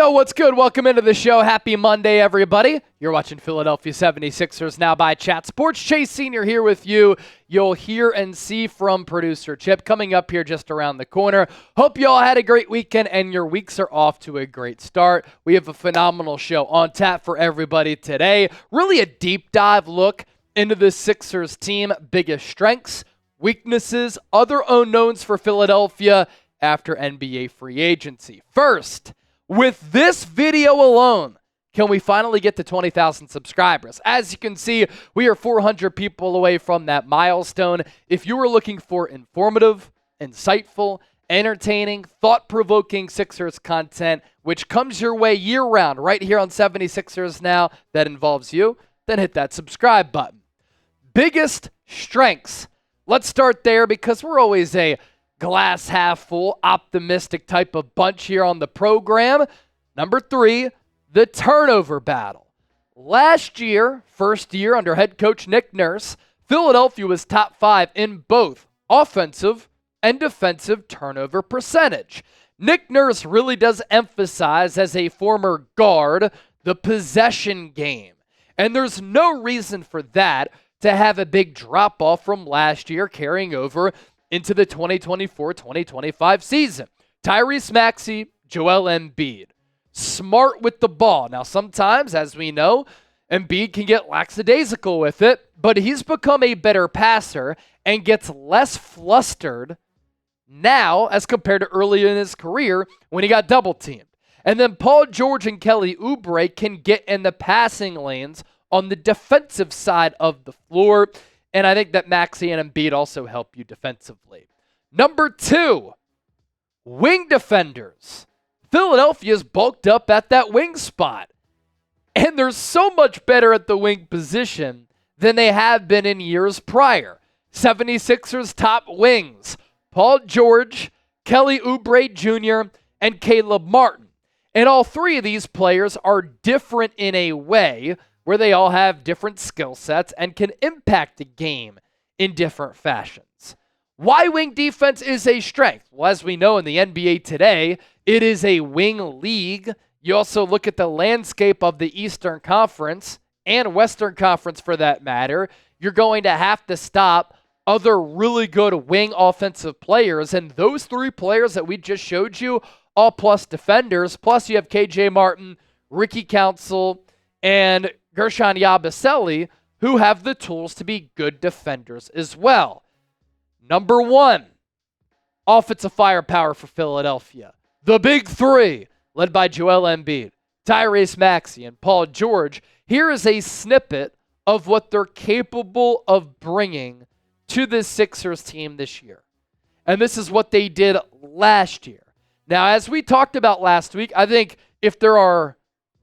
Yo, what's good? Welcome into the show. Happy Monday, everybody. You're watching Philadelphia 76ers Now by Chat Sports. Chase Sr. here with you. You'll hear and see from producer Chip coming up here just around the corner. Hope you all had a great weekend and your weeks are off to a great start. We have a phenomenal show on tap for everybody today. Really a deep dive look into the Sixers team, biggest strengths, weaknesses, other unknowns for Philadelphia after NBA free agency. First, with this video alone, can we finally get to 20,000 subscribers? As you can see, we are 400 people away from that milestone. If you are looking for informative, insightful, entertaining, thought-provoking Sixers content, which comes your way year-round right here on 76ers Now that involves you, then hit that subscribe button. Biggest strengths. Let's start there because we're always a glass half full, optimistic type of bunch here on the program. Number 3, the turnover battle. Last year, first year under head coach Nick Nurse, Philadelphia was top 5 in both offensive and defensive turnover percentage. Nick Nurse really does emphasize, as a former guard, the possession game. And there's no reason for that to have a big drop-off from last year carrying over into the 2024-2025 season. Tyrese Maxey, Joel Embiid. Smart with the ball. Now, sometimes, as we know, Embiid can get lackadaisical with it, but he's become a better passer and gets less flustered now as compared to early in his career when he got double-teamed. And then Paul George and Kelly Oubre can get in the passing lanes on the defensive side of the floor. And I think that Maxey and Embiid also help you defensively. Number 2, wing defenders. Philadelphia's bulked up at that wing spot. And they're so much better at the wing position than they have been in years prior. 76ers top wings: Paul George, Kelly Oubre Jr., and Caleb Martin. And all three of these players are different in a way where they all have different skill sets and can impact the game in different fashions. Why wing defense is a strength? Well, as we know in the NBA today, it is a wing league. You also look at the landscape of the Eastern Conference and Western Conference for that matter. You're going to have to stop other really good wing offensive players, and those three players that we just showed you, all plus defenders, plus you have KJ Martin, Ricky Council, and Guerschon Yabusele, who have the tools to be good defenders as well. Number 1, offensive firepower for Philadelphia. The big 3, led by Joel Embiid, Tyrese Maxey, and Paul George. Here is a snippet of what they're capable of bringing to this Sixers team this year. And this is what they did last year. Now, as we talked about last week, I think if there are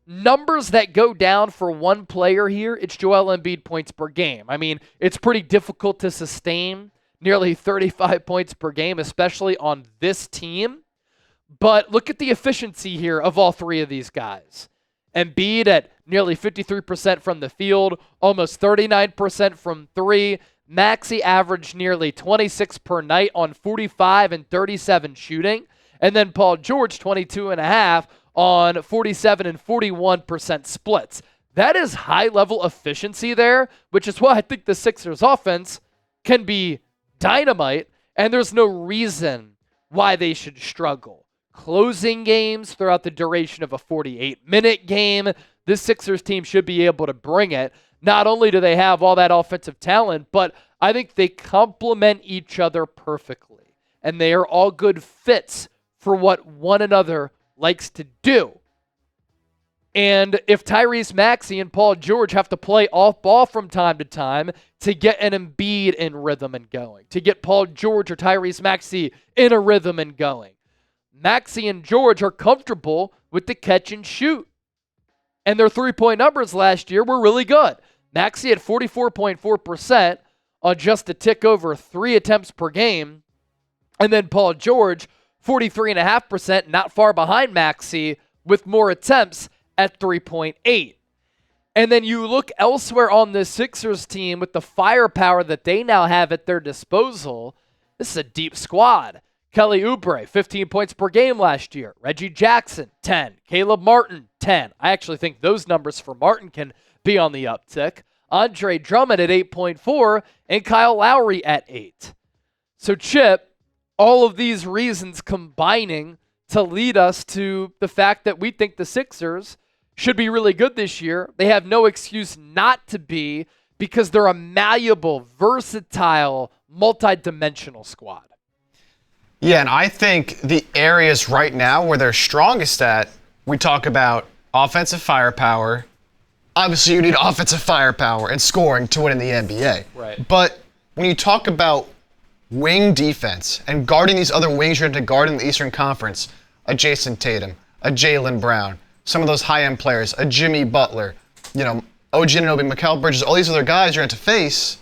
numbers that go down for one player here, it's Joel Embiid points per game. I mean, it's pretty difficult to sustain nearly 35 points per game, especially on this team. But look at the efficiency here of all three of these guys. Embiid at nearly 53% from the field, almost 39% from 3. Maxey averaged nearly 26 per night on 45 and 37 shooting. And then Paul George, 22.5 on 47 and 41% splits. That is high-level efficiency there, which is why I think the Sixers offense can be dynamite, and there's no reason why they should struggle. Closing games throughout the duration of a 48-minute game, this Sixers team should be able to bring it. Not only do they have all that offensive talent, but I think they complement each other perfectly, and they are all good fits for what one another likes to do. And if Tyrese Maxey and Paul George have to play off ball from time to time to get an Embiid in rhythm and going, to get Paul George or Tyrese Maxey in a rhythm and going, Maxey and George are comfortable with the catch and shoot. And their three-point numbers last year were really good. Maxey at 44.4% on just a tick over 3 attempts per game. And then Paul George, 43.5%, not far behind Maxey, with more attempts at 3.8. And then you look elsewhere on the Sixers team with the firepower that they now have at their disposal. This is a deep squad. Kelly Oubre, 15 points per game last year. Reggie Jackson, 10. Caleb Martin, 10. I actually think those numbers for Martin can be on the uptick. Andre Drummond at 8.4 and Kyle Lowry at 8. So, Chip, all of these reasons combining to lead us to the fact that we think the Sixers should be really good this year. They have no excuse not to be because they're a malleable, versatile, multi-dimensional squad. Yeah, and I think the areas right now where they're strongest at, we talk about offensive firepower. Obviously, you need offensive firepower and scoring to win in the NBA. Right. But when you talk about wing defense and guarding these other wings you're going to guard in the Eastern Conference, a Jason Tatum, a Jaylen Brown, some of those high-end players, a Jimmy Butler, OG Anunoby, Mikal Bridges, all these other guys you're going to face,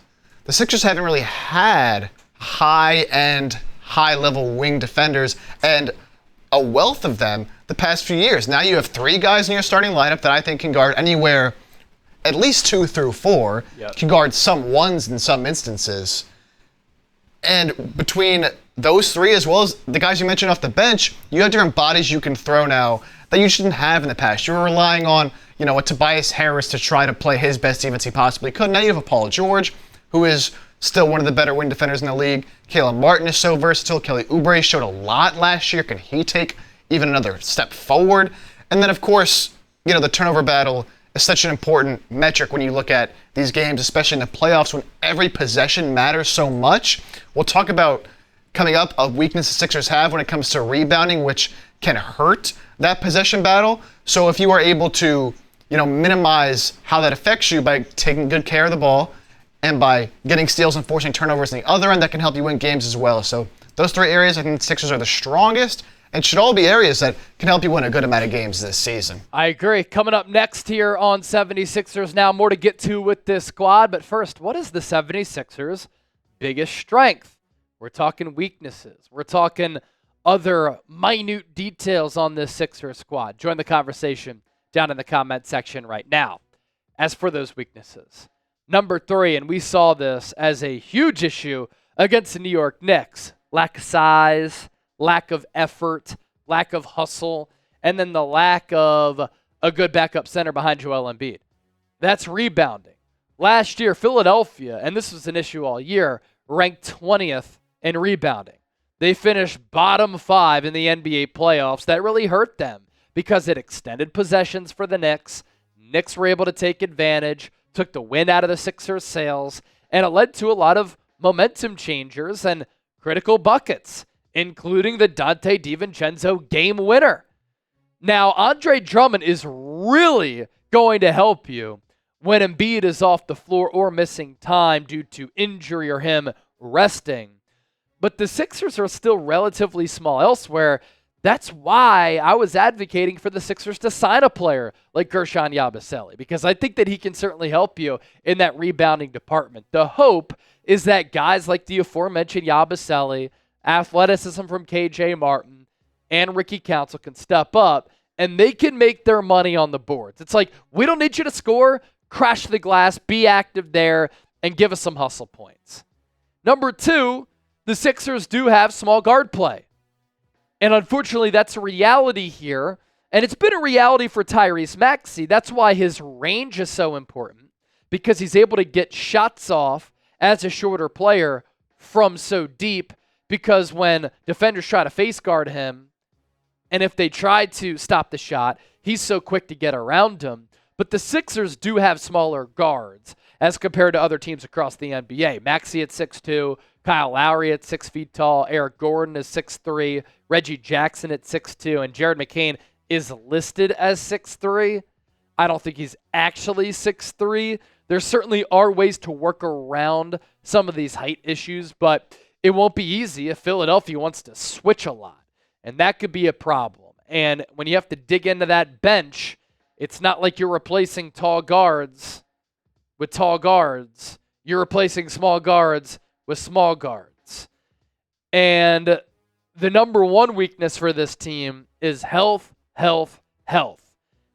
the Sixers haven't really had high-end, high-level wing defenders and a wealth of them the past few years. Now you have 3 guys in your starting lineup that I think can guard anywhere at least 2 through 4, can guard some ones in some instances. And between those 3, as well as the guys you mentioned off the bench, you have different bodies you can throw now that you shouldn't have in the past. You were relying on, a Tobias Harris to try to play his best defense he possibly could. Now you have a Paul George, who is still one of the better wing defenders in the league. Caleb Martin is so versatile. Kelly Oubre showed a lot last year. Can he take even another step forward? And then, of course, the turnover battle is such an important metric when you look at these games, especially in the playoffs when every possession matters so much. We'll talk about coming up a weakness the Sixers have when it comes to rebounding, which can hurt that possession battle. So if you are able to, minimize how that affects you by taking good care of the ball and by getting steals and forcing turnovers on the other end, that can help you win games as well. So those 3 areas, I think the Sixers are the strongest and should all be areas that can help you win a good amount of games this season. I agree. Coming up next here on 76ers Now, more to get to with this squad. But first, what is the 76ers' biggest strength? We're talking weaknesses. We're talking other minute details on this Sixers squad. Join the conversation down in the comment section right now. As for those weaknesses, number 3, and we saw this as a huge issue against the New York Knicks, lack of size, lack of effort, lack of hustle, and then the lack of a good backup center behind Joel Embiid. That's rebounding. Last year, Philadelphia, and this was an issue all year, ranked 20th in rebounding. They finished bottom 5 in the NBA playoffs. That really hurt them because it extended possessions for the Knicks. Knicks were able to take advantage, took the wind out of the Sixers' sails, and it led to a lot of momentum changers and critical buckets, including the Dante DiVincenzo game winner. Now, Andre Drummond is really going to help you when Embiid is off the floor or missing time due to injury or him resting. But the Sixers are still relatively small elsewhere. That's why I was advocating for the Sixers to sign a player like Guerschon Yabusele, because I think that he can certainly help you in that rebounding department. The hope is that guys like the aforementioned Yabusele, athleticism from KJ Martin, and Ricky Council can step up, and they can make their money on the boards. It's like, we don't need you to score, crash the glass, be active there, and give us some hustle points. Number 2, the Sixers do have small guard play. And unfortunately, that's a reality here. And it's been a reality for Tyrese Maxey. That's why his range is so important, because he's able to get shots off as a shorter player from so deep, because when defenders try to face guard him, and if they try to stop the shot, he's so quick to get around them. But the Sixers do have smaller guards as compared to other teams across the NBA. Maxey at 6'2", Kyle Lowry at 6 feet tall, Eric Gordon is 6'3", Reggie Jackson at 6'2", and Jared McCain is listed as 6'3". I don't think he's actually 6'3". There certainly are ways to work around some of these height issues, but it won't be easy if Philadelphia wants to switch a lot, and that could be a problem. And when you have to dig into that bench, it's not like you're replacing tall guards with tall guards. You're replacing small guards with small guards. And the number 1 weakness for this team is health, health, health.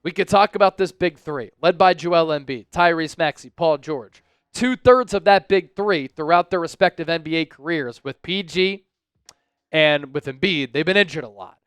We could talk about this big 3, led by Joel Embiid, Tyrese Maxey, Paul George. 2/3 of that big 3 throughout their respective NBA careers with PG And with Embiid, they've been injured a lot.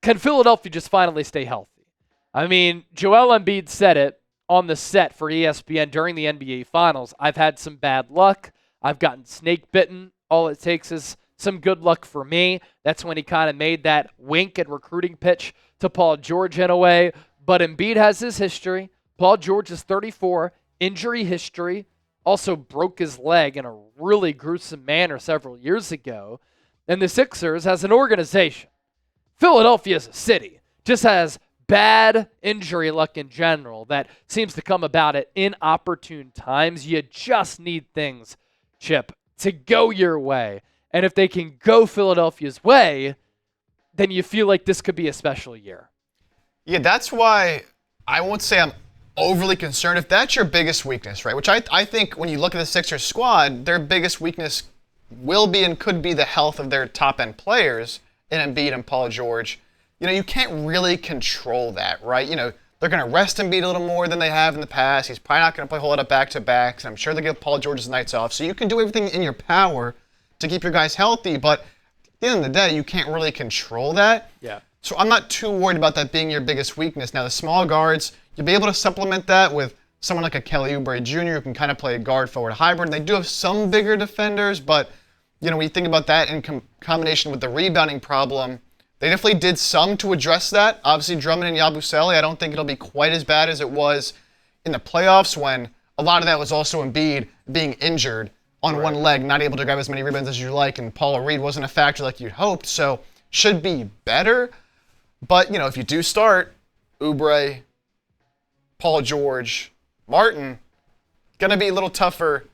Can Philadelphia just finally stay healthy? I mean, Joel Embiid said it on the set for ESPN during the NBA Finals. I've had some bad luck. I've gotten snake bitten. All it takes is some good luck for me. That's when he kind of made that wink and recruiting pitch to Paul George in a way. But Embiid has his history. Paul George is 34, injury history. Also broke his leg in a really gruesome manner several years ago. And the Sixers, as an organization, Philadelphia as a city, just has bad injury luck in general that seems to come about at inopportune times. You just need things, Chip, to go your way. And if they can go Philadelphia's way, then you feel like this could be a special year. Yeah, that's why I won't say I'm overly concerned. If that's your biggest weakness, right, which I think when you look at the Sixers squad, their biggest weakness will be and could be the health of their top-end players in Embiid and Paul George. You can't really control that, right? They're going to rest Embiid a little more than they have in the past. He's probably not going to play a whole lot of back-to-backs, and I'm sure they'll give Paul George's nights off. So you can do everything in your power to keep your guys healthy, but at the end of the day, you can't really control that. Yeah. So I'm not too worried about that being your biggest weakness. Now, the small guards, you'll be able to supplement that with someone like a Kelly Oubre Jr. who can kind of play a guard-forward hybrid. They do have some bigger defenders, but when you think about that in combination with the rebounding problem, they definitely did some to address that. Obviously, Drummond and Yabusele, I don't think it'll be quite as bad as it was in the playoffs when a lot of that was also Embiid being injured on one leg, not able to grab as many rebounds as you like, and Paul Reed wasn't a factor like you'd hoped, so should be better. But, if you do start Oubre, Paul George, Martin, going to be a little tougher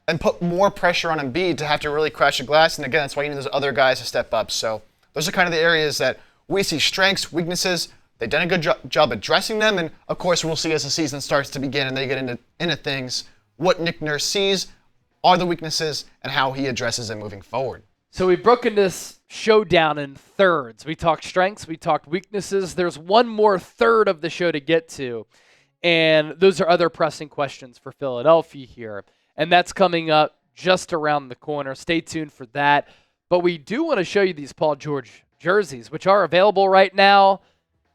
and put more pressure on Embiid to have to really crash the glass. And again, that's why you need those other guys to step up. So those are kind of the areas that we see strengths, weaknesses. They've done a good job addressing them. And, of course, we'll see as the season starts to begin and they get into things, what Nick Nurse sees are the weaknesses and how he addresses them moving forward. So we've broken this show down in thirds. We talked strengths, we talked weaknesses. There's one more third of the show to get to, and those are other pressing questions for Philadelphia here. And that's coming up just around the corner. Stay tuned for that. But we do want to show you these Paul George jerseys, which are available right now.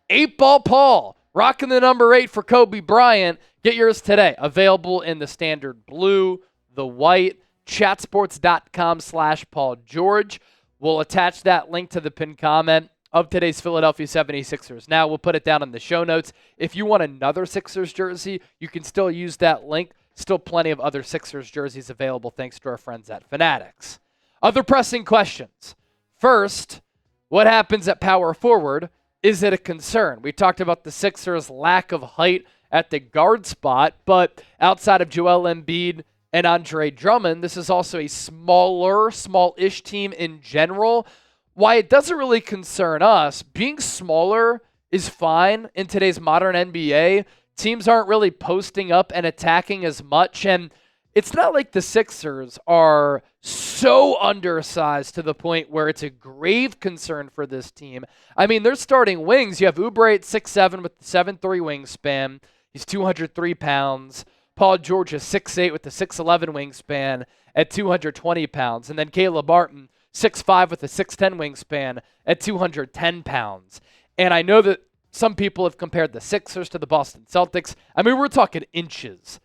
8-Ball Paul, rocking the number 8 for Kobe Bryant. Get yours today. Available in the standard blue, the white, chatsports.com/Paul George. We'll attach that link to the pinned comment of today's Philadelphia 76ers. Now, we'll put it down in the show notes. If you want another Sixers jersey, you can still use that link. Still plenty of other Sixers jerseys available thanks to our friends at Fanatics. Other pressing questions. First, what happens at power forward? Is it a concern? We talked about the Sixers' lack of height at the guard spot, but outside of Joel Embiid and Andre Drummond, this is also a smallish team in general. Why it doesn't really concern us, being smaller is fine in today's modern NBA. Teams aren't really posting up and attacking as much, and it's not like the Sixers are so undersized to the point where it's a grave concern for this team. I mean, they're starting wings. You have Oubre at 6'7" with the 7'3" wingspan. He's 203 pounds. Paul George is 6'8" with the 6'11" wingspan at 220 pounds. And then Caleb Martin, 6'5" with a 6'10" wingspan at 210 pounds. And I know that some people have compared the Sixers to the Boston Celtics. I mean, we're talking inches.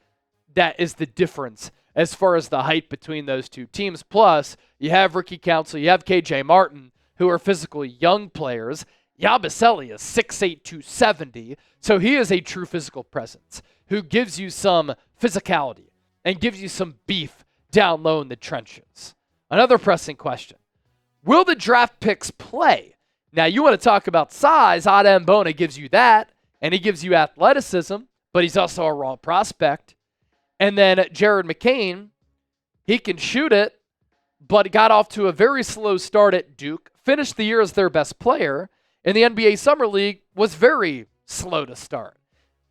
That is the difference as far as the height between those two teams. Plus, you have Ricky Council, you have KJ Martin, who are physical young players. Yabusele is 6'8", 270, so he is a true physical presence who gives you some physicality and gives you some beef down low in the trenches. Another pressing question. Will the draft picks play? Now, you want to talk about size. Adem Bona gives you that, and he gives you athleticism, but he's also a raw prospect. And then Jared McCain, he can shoot it, but got off to a very slow start at Duke, finished the year as their best player, and the NBA Summer League was very slow to start.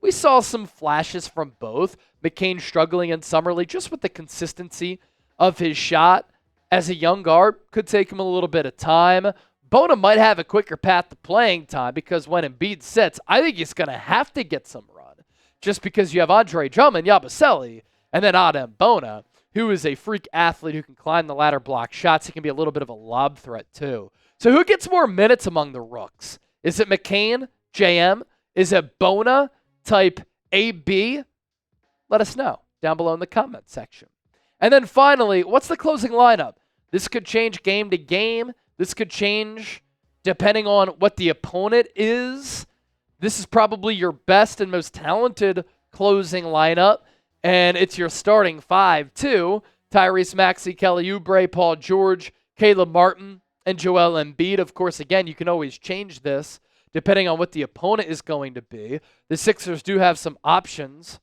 We saw some flashes from both. McCain struggling in Summer League just with the consistency of his shot as a young guard. Could take him a little bit of time. Bona might have a quicker path to playing time because when Embiid sits, I think he's going to have to get some run just because you have Andre Drummond, Yabusele, and then Adem Bona, who is a freak athlete who can climb the ladder, block shots. He can be a little bit of a lob threat too. So who gets more minutes among the rooks? Is it McCain, JM? Is it Bona type AB? Let us know down below in the comment section. And then finally, what's the closing lineup? This could change game to game. This could change depending on what the opponent is. This is probably your best and most talented closing lineup. And it's your starting 5, too. Tyrese Maxey, Kelly Oubre, Paul George, Caleb Martin, and Joel Embiid. Of course, again, you can always change this depending on what the opponent is going to be. The Sixers do have some options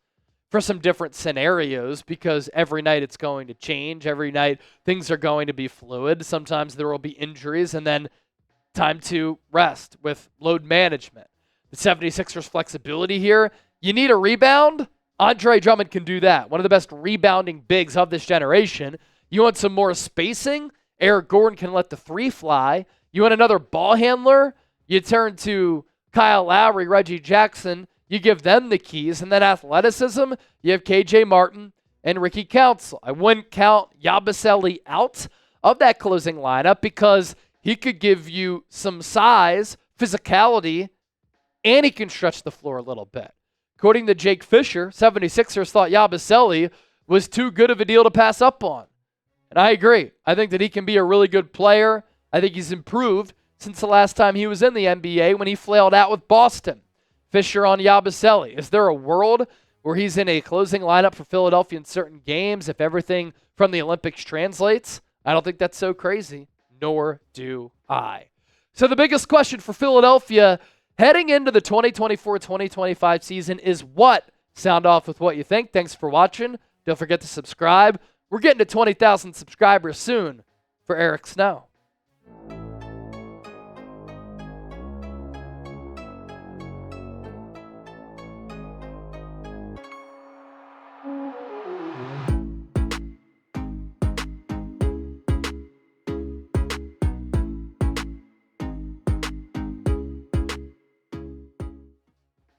for some different scenarios because every night it's going to change. Every night things are going to be fluid. Sometimes there will be injuries and then time to rest with load management. The 76ers flexibility here, you need a rebound? Andre Drummond can do that. One of the best rebounding bigs of this generation. You want some more spacing? Eric Gordon can let the three fly. You want another ball handler? You turn to Kyle Lowry, Reggie Jackson. You give them the keys. And then athleticism, you have KJ Martin and Ricky Council. I wouldn't count Yabusele out of that closing lineup because he could give you some size, physicality, and he can stretch the floor a little bit. According to Jake Fisher, 76ers thought Yabusele was too good of a deal to pass up on. And I agree. I think that he can be a really good player. I think he's improved since the last time he was in the NBA when he flailed out with Boston. Fisher on Yabusele. Is there a world where he's in a closing lineup for Philadelphia in certain games if everything from the Olympics translates? I don't think that's so crazy, nor do I. So the biggest question for Philadelphia heading into the 2024-2025 season is what? Sound off with what you think. Thanks for watching. Don't forget to subscribe. We're getting to 20,000 subscribers soon for Eric Snow.